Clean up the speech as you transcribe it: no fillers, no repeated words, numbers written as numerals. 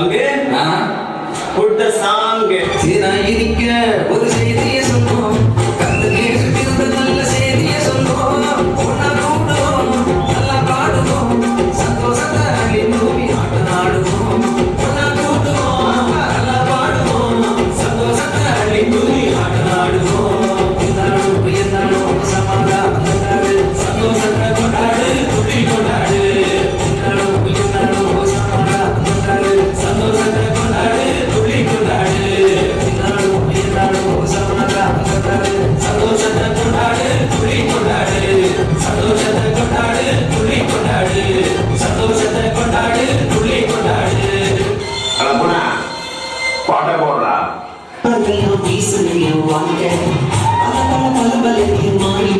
பங்கு புட்ட சாங்கு இருக்க ஒரு செய்தியை சொன்னோம் கத்துக்கே சுற்றிருந்த நல்ல செய்தியை சொன்னோம் ஒன்னா கூடுவோம் நல்லா பாடுவோம் சந்தோஷத்தை பூமி ஆட்டம் ஆடுவோம் ஒன்னா கூடுவோம் நல்லா பாடுவோம் சந்தோஷத்தை பூமி ஆட்டம் ஆடுவோம் என்னாலும் சமாதானம் சந்தோஷத்தை கொண்டாடு துடி கொண்டாடு சந்தோஷத்தை கொண்டாடு துடி கொண்டாடு சந்தோஷத்தை கொண்டாடு துடி கொண்டாடு சந்தோஷத்தை கொண்டாடு துடி கொண்டாடு சந்தோஷத்தை கொண்டாடு துடி கொண்டாடு அலப்புனா பாட்ட போடுறா பகலும் வீசுறிய வாங்க பல பல பல பல மாறி